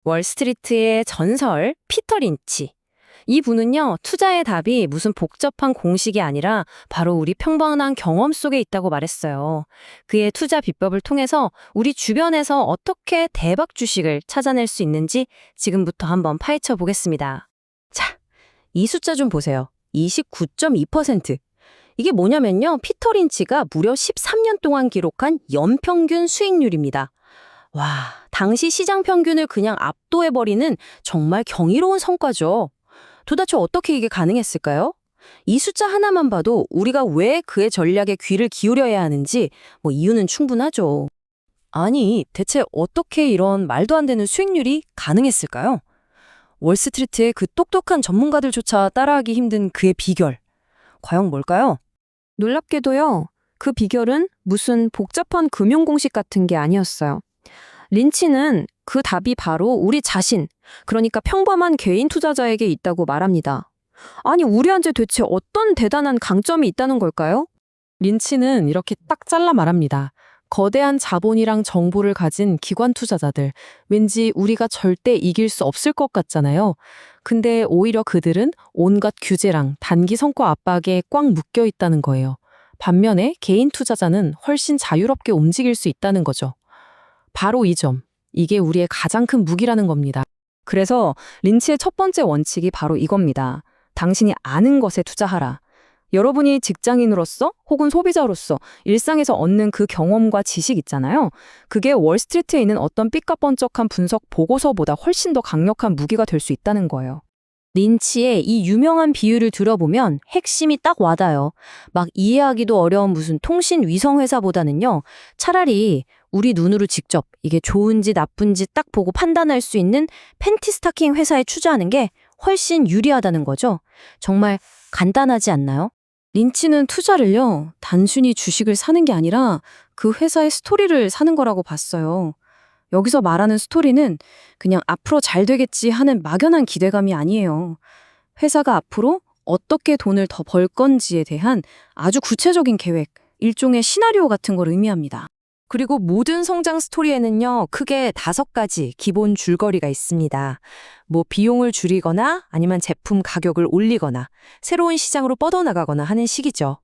월스트리트의 전설 피터 린치. 이 분은요, 투자의 답이 무슨 복잡한 공식이 아니라 바로 우리 평범한 경험 속에 있다고 말했어요. 그의 투자 비법을 통해서 우리 주변에서 어떻게 대박 주식을 찾아낼 수 있는지 지금부터 한번 파헤쳐 보겠습니다. 자, 이 숫자 좀 보세요. 29.2%. 이게 뭐냐면요, 피터 린치가 무려 13년 동안 기록한 연평균 수익률입니다. 와, 당시 시장 평균을 그냥 압도해버리는 정말 경이로운 성과죠. 도대체 어떻게 이게 가능했을까요? 이 숫자 하나만 봐도 우리가 왜 그의 전략에 귀를 기울여야 하는지 이유는 충분하죠. 아니, 대체 어떻게 이런 말도 안 되는 수익률이 가능했을까요? 월스트리트의 그 똑똑한 전문가들조차 따라하기 힘든 그의 비결. 과연 뭘까요? 놀랍게도요, 그 비결은 무슨 복잡한 금융 공식 같은 게 아니었어요. 린치는 그 답이 바로 우리 자신, 그러니까 평범한 개인 투자자에게 있다고 말합니다. 아니, 우리한테 대체 어떤 대단한 강점이 있다는 걸까요? 린치는 이렇게 딱 잘라 말합니다. 거대한 자본이랑 정보를 가진 기관 투자자들, 왠지 우리가 절대 이길 수 없을 것 같잖아요. 근데 오히려 그들은 온갖 규제랑 단기 성과 압박에 꽉 묶여 있다는 거예요. 반면에 개인 투자자는 훨씬 자유롭게 움직일 수 있다는 거죠. 바로 이 점, 이게 우리의 가장 큰 무기라는 겁니다. 그래서 린치의 첫 번째 원칙이 바로 이겁니다. 당신이 아는 것에 투자하라. 여러분이 직장인으로서 혹은 소비자로서 일상에서 얻는 그 경험과 지식 있잖아요. 그게 월스트리트에 있는 어떤 삐까뻔쩍한 분석 보고서보다 훨씬 더 강력한 무기가 될 수 있다는 거예요. 린치의 이 유명한 비유를 들어보면 핵심이 딱 와닿아요. 막 이해하기도 어려운 무슨 통신 위성 회사보다는요, 차라리 우리 눈으로 직접 이게 좋은지 나쁜지 딱 보고 판단할 수 있는 팬티 스타킹 회사에 투자하는 게 훨씬 유리하다는 거죠. 정말 간단하지 않나요? 린치는 투자를요, 단순히 주식을 사는 게 아니라 그 회사의 스토리를 사는 거라고 봤어요. 여기서 말하는 스토리는 그냥 앞으로 잘 되겠지 하는 막연한 기대감이 아니에요. 회사가 앞으로 어떻게 돈을 더 벌 건지에 대한 아주 구체적인 계획, 일종의 시나리오 같은 걸 의미합니다. 그리고 모든 성장 스토리에는요, 크게 5가지 기본 줄거리가 있습니다. 비용을 줄이거나 아니면 제품 가격을 올리거나 새로운 시장으로 뻗어나가거나 하는 시기죠.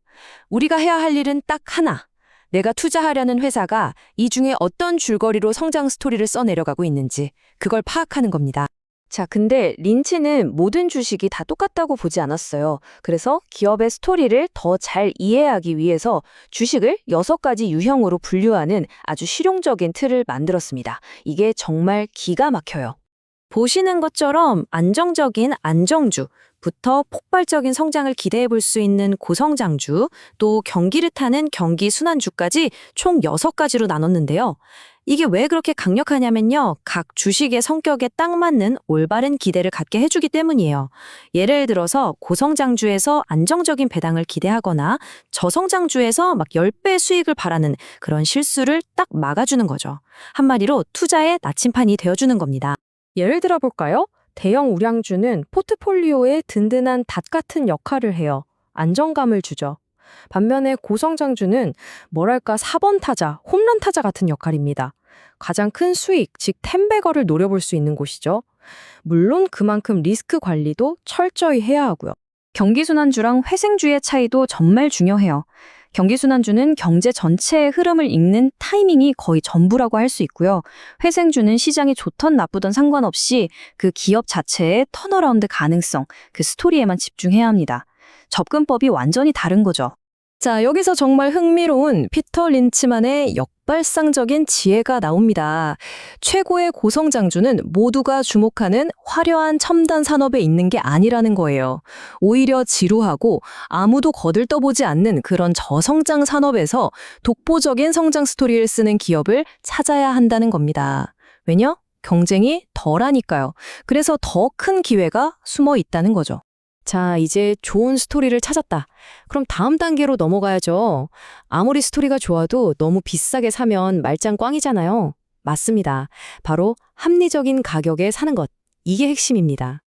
우리가 해야 할 일은 딱 하나. 내가 투자하려는 회사가 이 중에 어떤 줄거리로 성장 스토리를 써내려가고 있는지 그걸 파악하는 겁니다. 자, 근데 린치는 모든 주식이 다 똑같다고 보지 않았어요. 그래서 기업의 스토리를 더 잘 이해하기 위해서 주식을 6가지 유형으로 분류하는 아주 실용적인 틀을 만들었습니다. 이게 정말 기가 막혀요. 보시는 것처럼 안정적인 안정주부터 폭발적인 성장을 기대해 볼 수 있는 고성장주, 또 경기를 타는 경기순환주까지 총 6가지로 나눴는데요. 이게 왜 그렇게 강력하냐면요, 각 주식의 성격에 딱 맞는 올바른 기대를 갖게 해주기 때문이에요. 예를 들어서 고성장주에서 안정적인 배당을 기대하거나 저성장주에서 막 10배 수익을 바라는 그런 실수를 딱 막아주는 거죠. 한마디로 투자의 나침판이 되어주는 겁니다. 예를 들어 볼까요? 대형 우량주는 포트폴리오에 든든한 닷 같은 역할을 해요. 안정감을 주죠. 반면에 고성장주는 4번 타자, 홈런 타자 같은 역할입니다. 가장 큰 수익, 즉 텐베거를 노려볼 수 있는 곳이죠. 물론 그만큼 리스크 관리도 철저히 해야 하고요. 경기순환주랑 회생주의 차이도 정말 중요해요. 경기순환주는 경제 전체의 흐름을 읽는 타이밍이 거의 전부라고 할 수 있고요. 회생주는 시장이 좋던 나쁘던 상관없이 그 기업 자체의 턴어라운드 가능성, 그 스토리에만 집중해야 합니다. 접근법이 완전히 다른 거죠. 자, 여기서 정말 흥미로운 피터 린치만의 역발상적인 지혜가 나옵니다. 최고의 고성장주는 모두가 주목하는 화려한 첨단 산업에 있는 게 아니라는 거예요. 오히려 지루하고 아무도 거들떠보지 않는 그런 저성장 산업에서 독보적인 성장 스토리를 쓰는 기업을 찾아야 한다는 겁니다. 왜냐? 경쟁이 덜하니까요. 그래서 더 큰 기회가 숨어 있다는 거죠. 자, 이제 좋은 스토리를 찾았다. 그럼 다음 단계로 넘어가야죠. 아무리 스토리가 좋아도 너무 비싸게 사면 말짱 꽝이잖아요. 맞습니다. 바로 합리적인 가격에 사는 것. 이게 핵심입니다.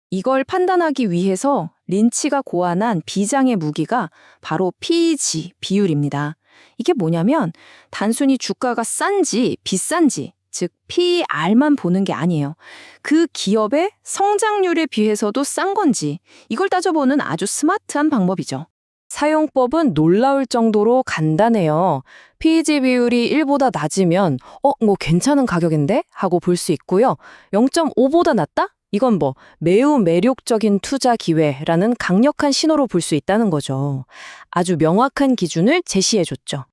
이걸 판단하기 위해서 린치가 고안한 비장의 무기가 바로 PEG 비율입니다. 이게 뭐냐면 단순히 주가가 싼지 비싼지 즉 PER만 보는 게 아니에요. 그 기업의 성장률에 비해서도 싼 건지 이걸 따져보는 아주 스마트한 방법이죠. 사용법은 놀라울 정도로 간단해요. PEG 비율이 1보다 낮으면 뭐 괜찮은 가격인데? 하고 볼 수 있고요. 0.5보다 낮다? 이건 매우 매력적인 투자 기회라는 강력한 신호로 볼 수 있다는 거죠. 아주 명확한 기준을 제시해줬죠.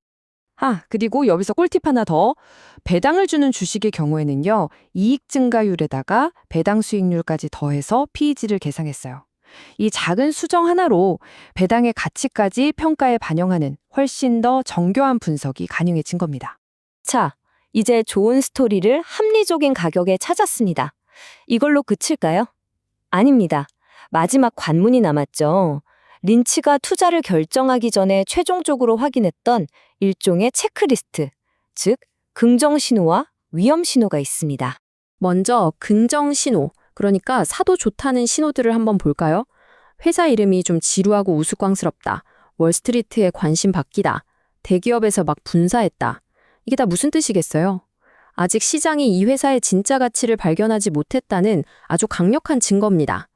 그리고 여기서 꿀팁 하나 더. 배당을 주는 주식의 경우에는요, 이익 증가율에다가 배당 수익률까지 더해서 PEG를 계상했어요. 이 작은 수정 하나로 배당의 가치까지 평가에 반영하는 훨씬 더 정교한 분석이 가능해진 겁니다. 자, 이제 좋은 스토리를 합리적인 가격에 찾았습니다. 이걸로 그칠까요? 아닙니다. 마지막 관문이 남았죠. 린치가 투자를 결정하기 전에 최종적으로 확인했던 일종의 체크리스트, 즉 긍정 신호와 위험 신호가 있습니다. 먼저 긍정 신호, 그러니까 사도 좋다는 신호들을 한번 볼까요? 회사 이름이 좀 지루하고 우스꽝스럽다. 월스트리트에 관심 바뀌다. 대기업에서 막 분사했다. 이게 다 무슨 뜻이겠어요? 아직 시장이 이 회사의 진짜 가치를 발견하지 못했다는 아주 강력한 증거입니다.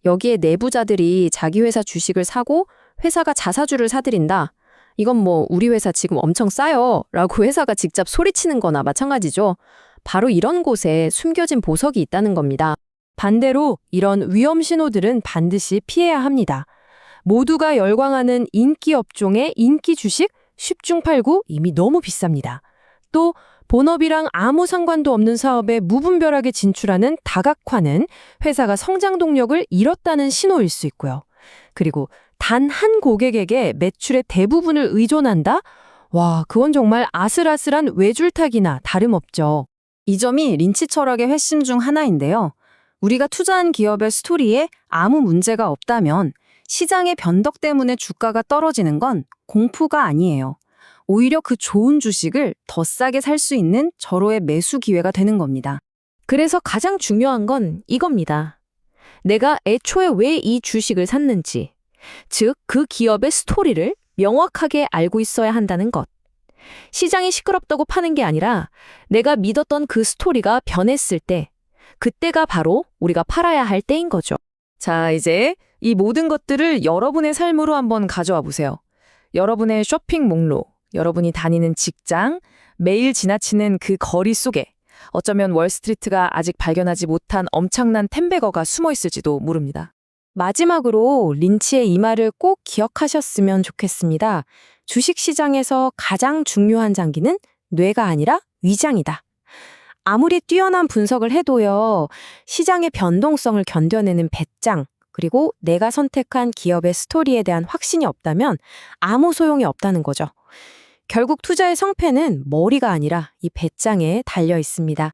여기에 내부자들이 자기 회사 주식을 사고 회사가 자사주를 사들인다. 이건 우리 회사 지금 엄청 싸요 라고 회사가 직접 소리치는 거나 마찬가지죠. 바로 이런 곳에 숨겨진 보석이 있다는 겁니다. 반대로 이런 위험 신호들은 반드시 피해야 합니다. 모두가 열광하는 인기 업종의 인기 주식 10중 8구 이미 너무 비쌉니다. 또 본업이랑 아무 상관도 없는 사업에 무분별하게 진출하는 다각화는 회사가 성장 동력을 잃었다는 신호일 수 있고요. 그리고 단 한 고객에게 매출의 대부분을 의존한다? 와, 그건 정말 아슬아슬한 외줄타기나 다름없죠. 이 점이 린치 철학의 핵심 중 하나인데요. 우리가 투자한 기업의 스토리에 아무 문제가 없다면 시장의 변덕 때문에 주가가 떨어지는 건 공포가 아니에요. 오히려 그 좋은 주식을 더 싸게 살 수 있는 절호의 매수 기회가 되는 겁니다. 그래서 가장 중요한 건 이겁니다. 내가 애초에 왜 이 주식을 샀는지, 즉 그 기업의 스토리를 명확하게 알고 있어야 한다는 것. 시장이 시끄럽다고 파는 게 아니라 내가 믿었던 그 스토리가 변했을 때, 그때가 바로 우리가 팔아야 할 때인 거죠. 자, 이제 이 모든 것들을 여러분의 삶으로 한번 가져와 보세요. 여러분의 쇼핑 목록, 여러분이 다니는 직장, 매일 지나치는 그 거리 속에 어쩌면 월스트리트가 아직 발견하지 못한 엄청난 템베거가 숨어 있을지도 모릅니다. 마지막으로 린치의 이 말을 꼭 기억하셨으면 좋겠습니다. 주식시장에서 가장 중요한 장기는 뇌가 아니라 위장이다. 아무리 뛰어난 분석을 해도요, 시장의 변동성을 견뎌내는 배짱, 그리고 내가 선택한 기업의 스토리에 대한 확신이 없다면 아무 소용이 없다는 거죠. 결국 투자의 성패는 머리가 아니라 이 배짱에 달려 있습니다.